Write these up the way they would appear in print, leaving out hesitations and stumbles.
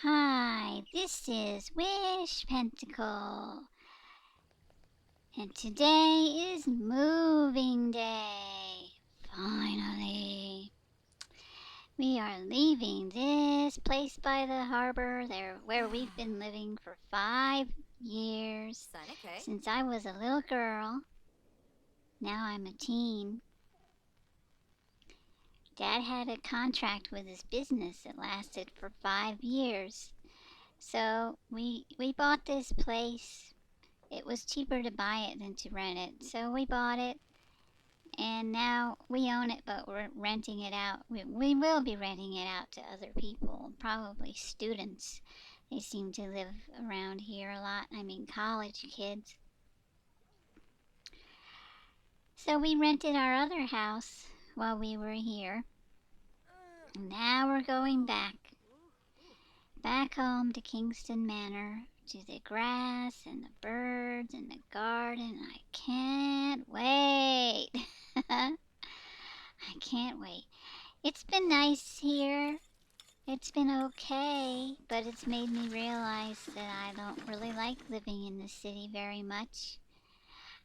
Hi, this is Wish Pentacle, and today is moving day. Finally, we are leaving this place by the harbor there where we've been living for 5 years since I was a little girl. Now I'm a teen. Dad had a contract with his business that lasted for 5 years. So we bought this place. It was cheaper to buy it than to rent it. So we bought it and now we own it, but we're renting it out. We will be renting it out to other people, probably students. They seem to live around here a lot. I mean, college kids. So we rented our other house while we were here. Now we're going back home to Kingston Manor, to the grass and the birds and the garden. I can't wait. I can't wait. It's been nice here. It's been okay, but it's made me realize that I don't really like living in the city very much.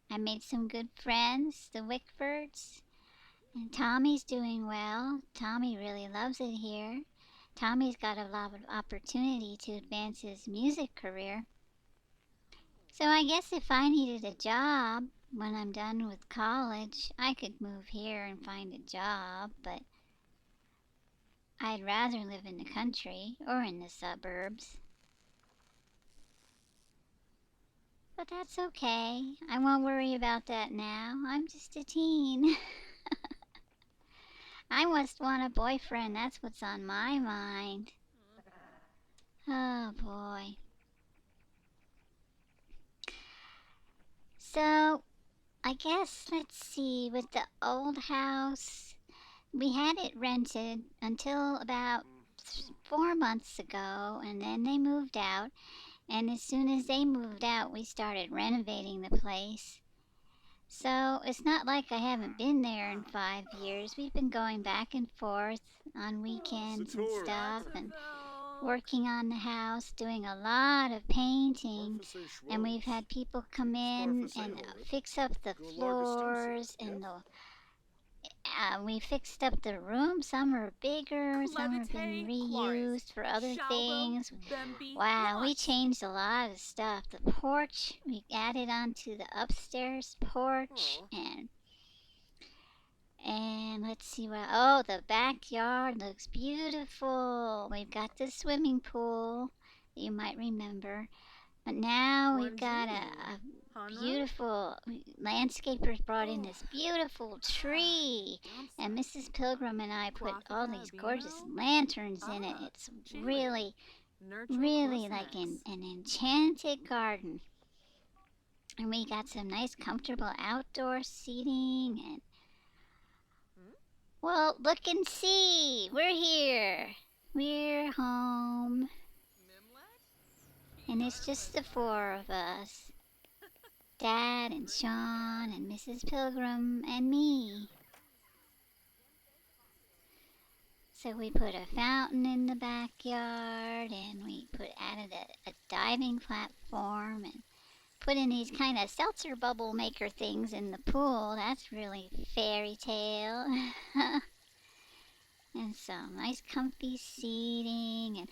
I made some good friends, the Wickfords, and Tommy's doing well. Tommy really loves it here. Tommy's got a lot of opportunity to advance his music career. So I guess if I needed a job when I'm done with college, I could move here and find a job, but I'd rather live in the country or in the suburbs. But that's okay. I won't worry about that now. I'm just a teen. I must want a boyfriend. That's what's on my mind. Oh boy. So, I guess, let's see, with the old house, we had it rented until about 4 months ago, and then they moved out. And as soon as they moved out, we started renovating the place. So it's not like I haven't been there in 5 years. We've been going back and forth on weekends and stuff, and working on the house, doing a lot of painting. And we've had people come in and fix up the floors and we fixed up the room. Some are bigger, some have been reused for other things. Wow, we changed a lot of stuff. The porch, we added onto the upstairs porch, and let's see what. Oh, the backyard looks beautiful. We've got the swimming pool, you might remember. But now we've got a beautiful landscapers brought in this beautiful tree, and Mrs. Pilgrim and I put all these gorgeous lanterns in it. It's really, really like an enchanted garden. And we got some nice, comfortable outdoor seating. And well, look and see. We're here. We're home. And it's just the four of us. Dad and Sean and Mrs. Pilgrim and me. So we put a fountain in the backyard, and we added a diving platform, and put in these kind of seltzer bubble maker things in the pool. That's really fairy tale. And some nice comfy seating. And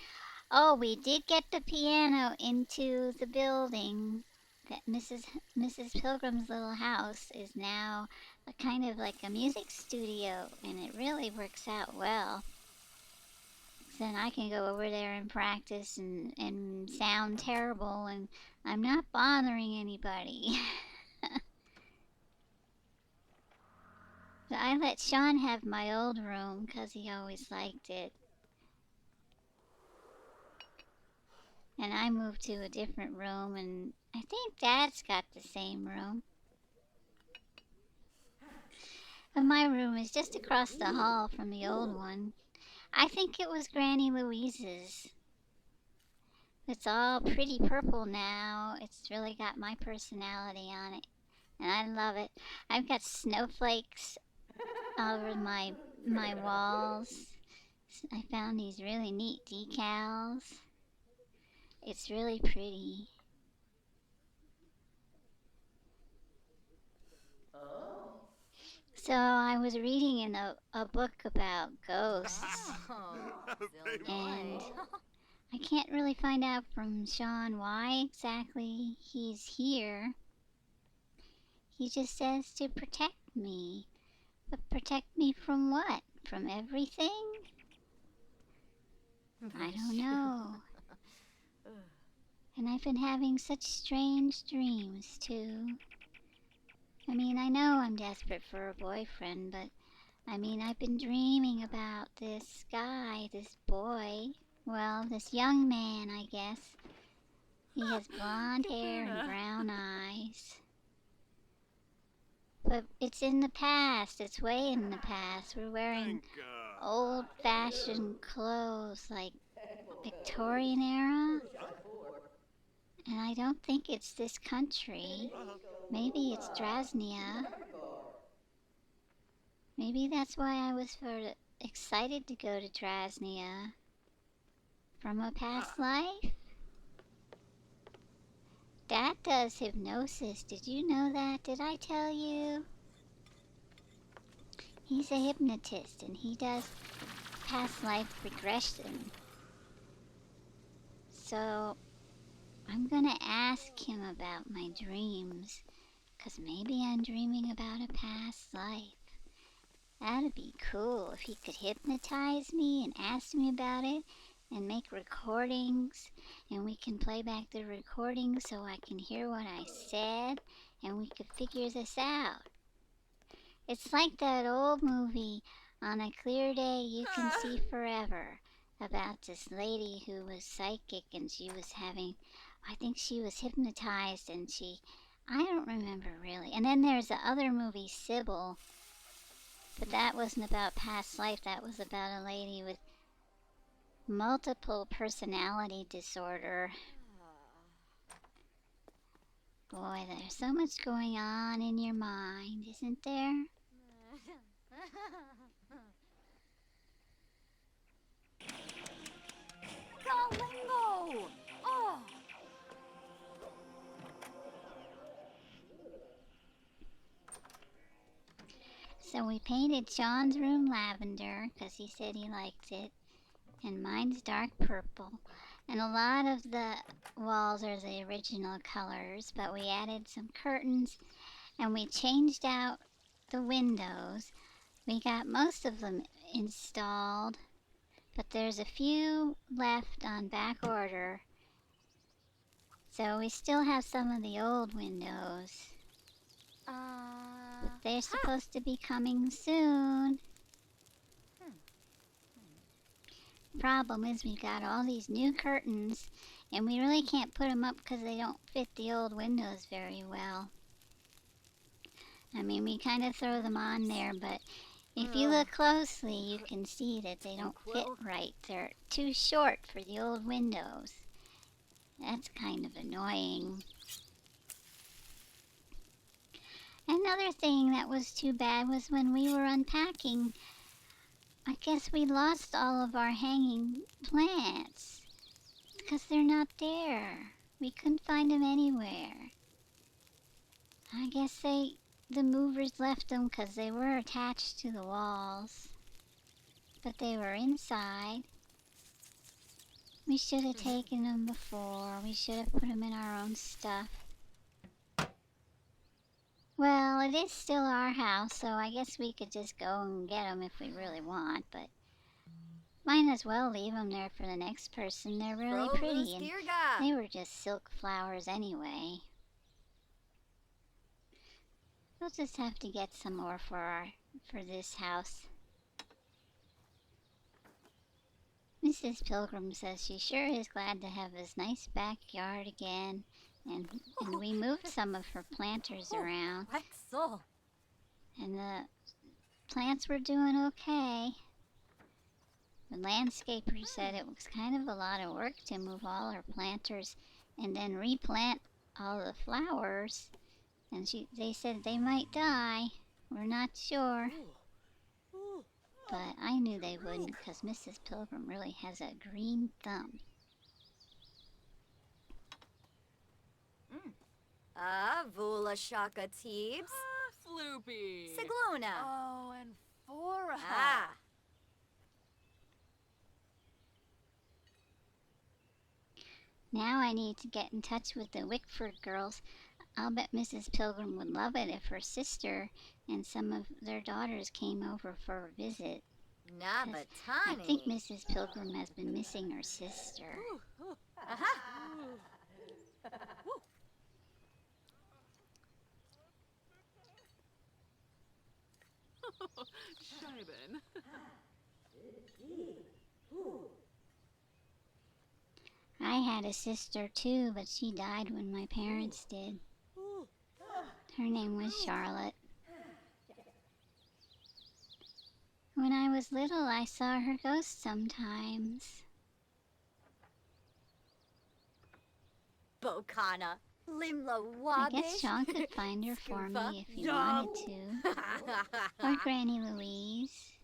oh, we did get the piano into the building. That Mrs. Pilgrim's little house is now a kind of like a music studio, and it really works out well. Then I can go over there and practice and sound terrible, and I'm not bothering anybody. But I let Sean have my old room because he always liked it. And I moved to a different room, and I think Dad's got the same room. But my room is just across the hall from the old one. I think it was Granny Louise's. It's all pretty purple now. It's really got my personality on it, and I love it. I've got snowflakes all over my walls. I found these really neat decals. It's really pretty. So I was reading in a book about ghosts, and I can't really find out from Sean why exactly he's here. He just says to protect me. But protect me from what? From everything? I don't know. And I've been having such strange dreams, too. I mean, I know I'm desperate for a boyfriend, but I mean, I've been dreaming about this guy, this boy. Well, this young man, I guess. He has blonde hair and brown eyes. But it's in the past. It's way in the past. We're wearing old-fashioned clothes, like Victorian era. And I don't think it's this country. Maybe it's Drasnia. Maybe that's why I was sort of excited to go to Drasnia. From a past life? Dad does hypnosis. Did you know that? Did I tell you? He's a hypnotist and he does past life regression. So I'm gonna ask him about my dreams, 'cause maybe I'm dreaming about a past life. That'd be cool if he could hypnotize me and ask me about it and make recordings, and we can play back the recordings so I can hear what I said and we could figure this out. It's like that old movie, On a Clear Day You Can See Forever, about this lady who was psychic and she was having, I think she was hypnotized and I don't remember really. And then there's the other movie, Sybil, but that wasn't about past life. That was about a lady with multiple personality disorder. Boy, there's so much going on in your mind, isn't there? Galingo! Oh! So we painted Sean's room lavender because he said he liked it, and mine's dark purple. And a lot of the walls are the original colors, but we added some curtains and we changed out the windows. We got most of them installed, but there's a few left on back order. So we still have some of the old windows. But they're supposed to be coming soon. Problem is we got all these new curtains and we really can't put them up because they don't fit the old windows very well. I mean, we kind of throw them on there, but if you look closely you can see that they don't fit right. They're too short for the old windows. That's kind of annoying. Another thing that was too bad was when we were unpacking, I guess we lost all of our hanging plants because they're not there. We couldn't find them anywhere. I guess the movers left them because they were attached to the walls, but they were inside. We should have taken them before. We should have put them in our own stuff. Well, it is still our house, so I guess we could just go and get them if we really want, but might as well leave them there for the next person. They're really pretty, and they were just silk flowers anyway. We'll just have to get some more for this house. Mrs. Pilgrim says she sure is glad to have this nice backyard again, and we moved some of her planters around. And the plants were doing okay. The landscaper said it was kind of a lot of work to move all her planters and then replant all the flowers. And they said they might die. We're not sure. But I knew they wouldn't because Mrs. Pilgrim really has a green thumb. Vula Shaka Teebs. Floopy. Sigluna. Oh, and Fora. Now I need to get in touch with the Wickford girls. I'll bet Mrs. Pilgrim would love it if her sister and some of their daughters came over for a visit. I think Mrs. Pilgrim has been missing her sister. Scheiben. I had a sister too, but she died when my parents did. Her name was Charlotte. When I was little, I saw her ghost sometimes. Bokana. Limla I Wabish. guess Sean could find her for me if he wanted to. Or Granny Louise.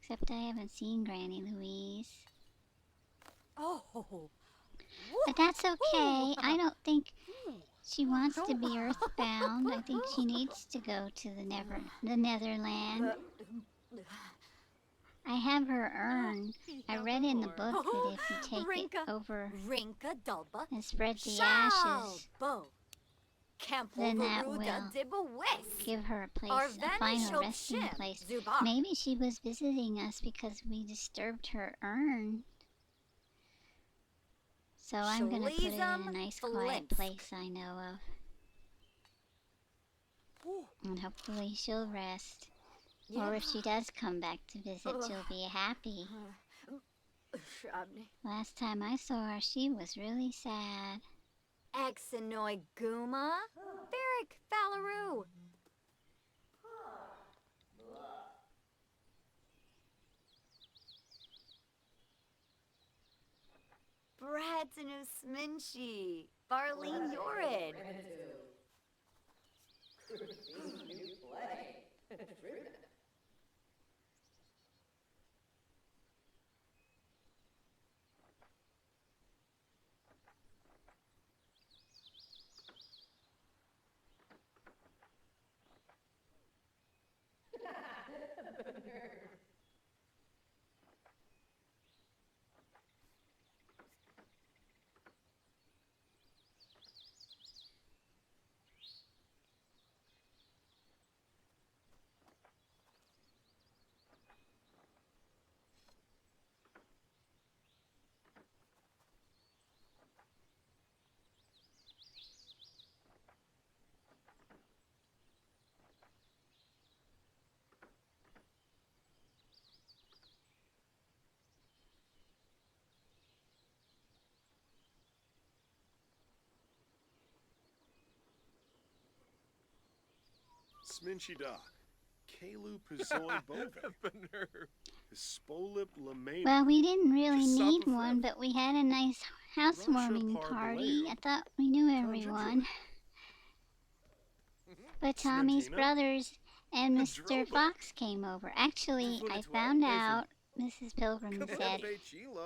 Except I haven't seen Granny Louise. Oh. But that's okay. I don't think she wants to be earthbound. I think she needs to go to the Netherland. I have her urn. I read in the book that if you take it over and spread the ashes, then that will give her a place, a final resting place. Maybe she was visiting us because we disturbed her urn. So I'm gonna put it in a nice quiet place I know of. And hopefully she'll rest. Or if she does come back to visit, she'll be happy. Last time I saw her, she was really sad. Exanoi Guma. Barrack Falaroo. Bradzinus Minchi. Barleen Yorid. Sminchida, Kalu Pizoi Bove, Spolip Lamane. Well, we didn't really need one, but we had a nice housewarming party. I thought we knew everyone. But Tommy's brothers and Mr. Fox came over. Actually, I found out, Mrs. Pilgrim said,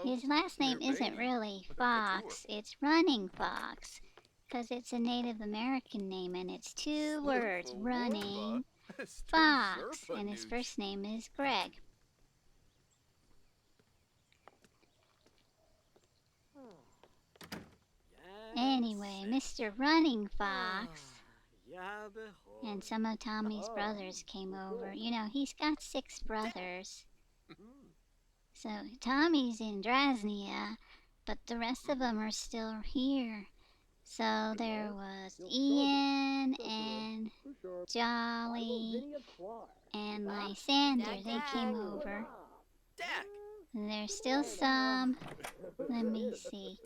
his last name isn't really Fox, it's Running Fox. Because it's a Native American name and it's 2 words, Running Fox. And his first name is Greg. Anyway, Mr. Running Fox and some of Tommy's brothers came over. You know, he's got 6 brothers. So Tommy's in Drasnia, but the rest of them are still here. So there was Ian and Jolly and Lysander. They came over. And there's still some. Let me see.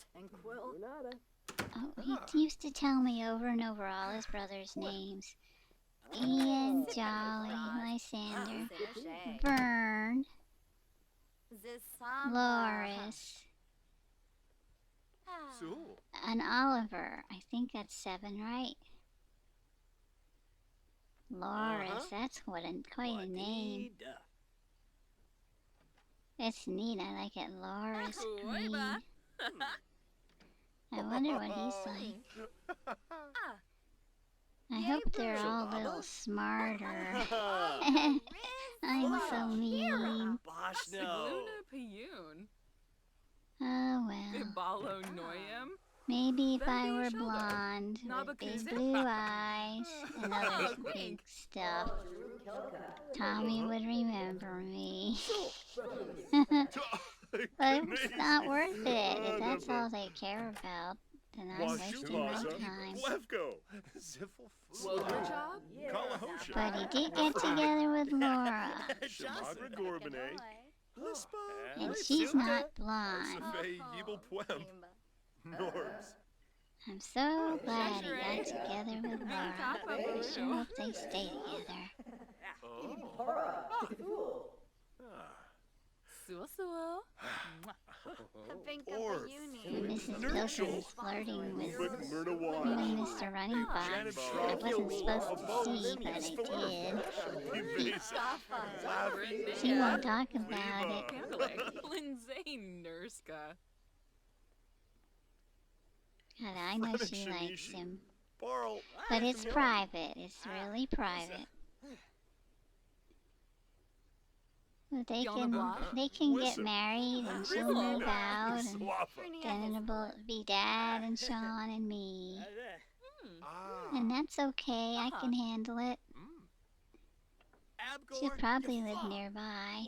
Oh, he used to tell me over and over all his brothers' names. Ian, Jolly, Lysander, Vern, Loris, and Oliver. I think that's 7, right? Loris, that's quite a name. It's neat, I like it. Loris Green. I wonder what he's like. I hope they're all a little smarter. I'm so mean. Sigluna Piyun. Oh well. Ibalo Noyam. Maybe if I Bendy were shoulder. blonde with Nabakuze. big blue eyes and other big Wink. stuff, Tommy would remember me. But it's not worth it. If that's all they care about, then I'm wasting my time. Levko. Wilderjob. Kalahosha. But he did get together with Laura, Shamagra Gorbane. and she's not blonde. Safei Yibel Pwem. Norbs. I'm so glad he got together with Laura. I sure hope they stay together. Suo. Orf. When Mrs. Pilson was flirting with Myrna you Wad. and Mr. Running Fox, I wasn't supposed to see, but I did. She won't talk about it. Lindsay Nurska. God, I know she likes him. Barl. But it's private. It's really private. But they can get married and she'll move out and then it'll be Dad and Sean and me. And that's okay. I can handle it. She'll probably live nearby.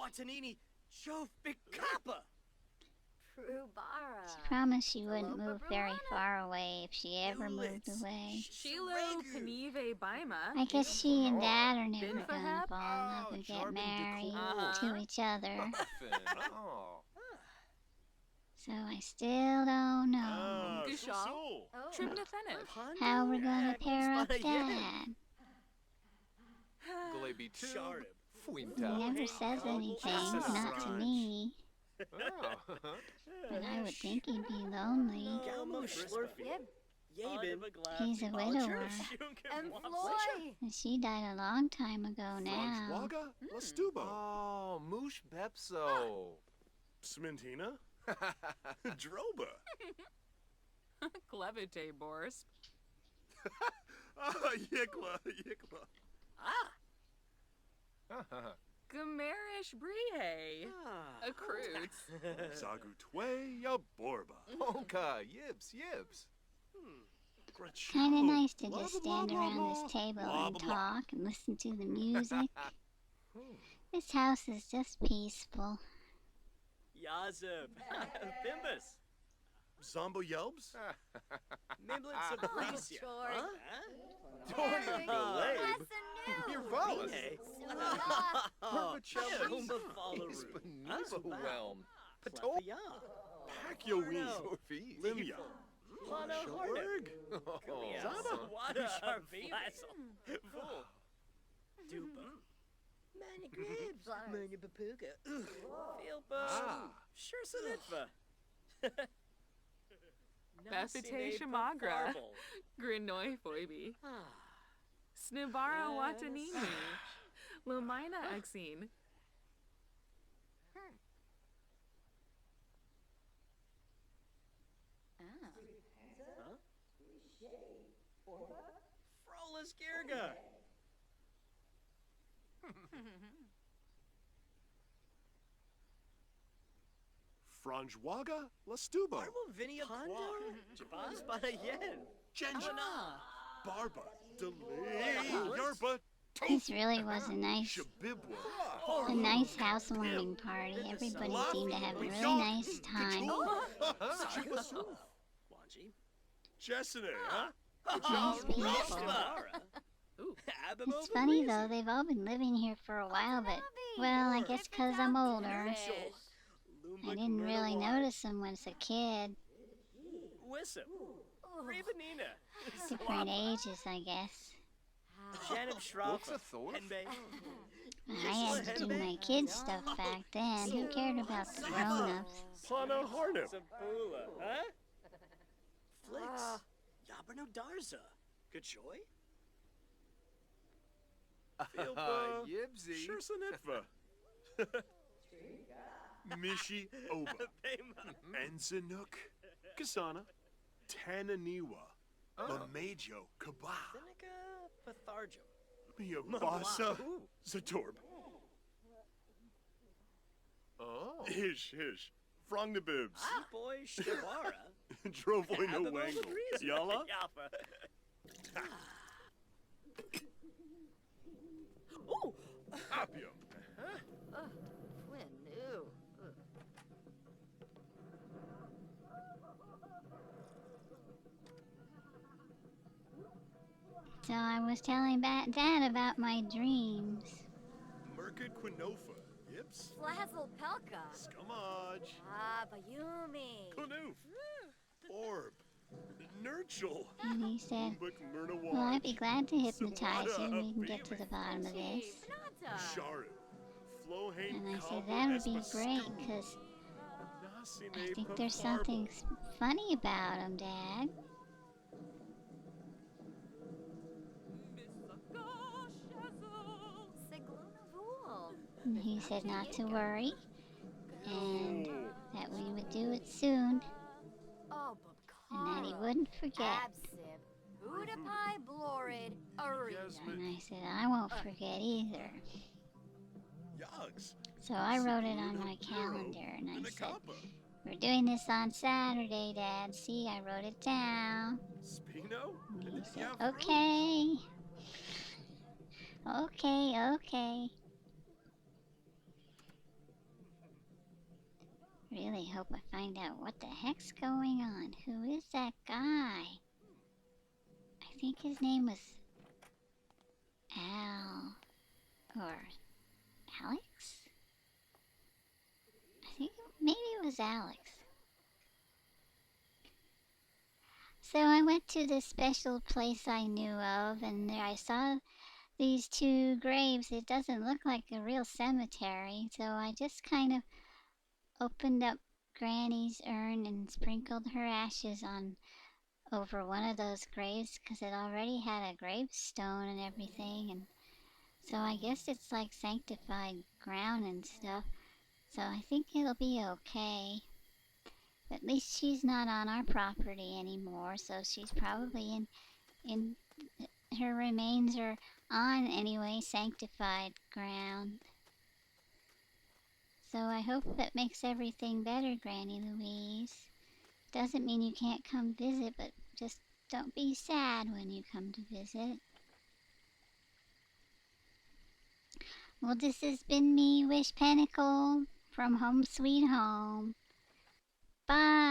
She promised she wouldn't move very far away if she ever moved away. Shilo Kanive Baima. I guess she and Dad are never gonna fall in love and get married to each other. So I still don't know Gushal. Trimnathenif. how we're gonna pair up Dad. He never says anything, not to me. But I would think he'd be lonely. He's a widower, And Floy. and she died a long time ago now. Waga. Lastubo. Oh, Moosh Bepso. Smintina. Droba. Clevite Borsp. Yikla. Gamerish Brihe. A Croots. Zagutwe ya Borba. Onka, Yibs. Kinda nice to just stand around this table and talk and listen to the music. This house is just peaceful. Yazib. Bimbus. Zombo Yelbs. Nimblin Sabricia. Your Valas. Umba Spaniva Whelm. Patopia. Pakyoween. Orpheus. Limya. Lana Hordig. Zaba. Wada Arvina. Fool. Dupa. Many gribs. Many papuga. Filpa. Sure Sanitva. Bethite Shamagra. Grinoi Foibi. Snibara Watanini. Lomina Exine. Frolas Girga. Franjwaga Lastubo. Arbo Vinia Quar. Jabaz Banayen. Genja. Barba. Delay. Yarba. This really was a nice housewarming party. Everybody seemed to have a really nice time. Jessene, huh? Nice people. It's funny though, they've all been living here for a while, but, well, I guess 'cause I'm older, I didn't really notice them when I was a kid. Wissam. Revanina. Different ages, I guess. Janib Shrafa. Thor? I had to do my kid stuff back then. Who cared about the grown-ups? Plana Harnum. Sabula. Huh? Flix. Yabrano Darza. Kachoy? Yibsy. Sure Sanitva. Mishi Oba. Enzanuk. Kasana. Tananiwa. Lamajo Kaba. Seneca Pathargum. Miabasa Zatorb. Oh. Hish. Frong the bibs. Boy Shtavara. Drovoy no wangle. Yalla? Yappa. Oh! Apio. When new. So I was telling Dad about my dreams. Merkid Quinofa. Yips. Flazzle Pelka. Scumage. Ah, Bayumi. Kunoof. Orb. Nurchel. And he said, Umbuk Myrna well, I'd be Waj. glad to hypnotize you and we can Samada get to the bottom of this. Nata. Sharu. Flohane And I said, Cobble that would be Espa great, Scoop. because Nasine I think there's Pafarbo. something funny about him, Dad. Sigluna Vool. And he said not to worry, and that we would do it soon, Oh, and that he Babkara. wouldn't forget. Absib. Udapai Blorid. Arena. And I said, I won't forget either. Yogs. So I wrote it on my calendar, and I said, we're doing this on Saturday, Dad. See, I wrote it down. Spino? And he said, Yeah, okay. Okay. Really hope I find out what the heck's going on. Who is that guy? I think his name was Al or Alex? I think maybe it was Alex. So I went to this special place I knew of, and there I saw these two graves. It doesn't look like a real cemetery, so I just kind of opened up Granny's urn and sprinkled her ashes on over one of those graves, because it already had a gravestone and everything, and so I guess it's like sanctified ground and stuff, so I think it'll be okay. But at least she's not on our property anymore, so she's probably in her remains are on anyway sanctified ground. So I hope that makes everything better, Granny Louise. Doesn't mean you can't come visit, but just don't be sad when you come to visit. Well, this has been me, Wish Pentacle, from Home Sweet Home. Bye!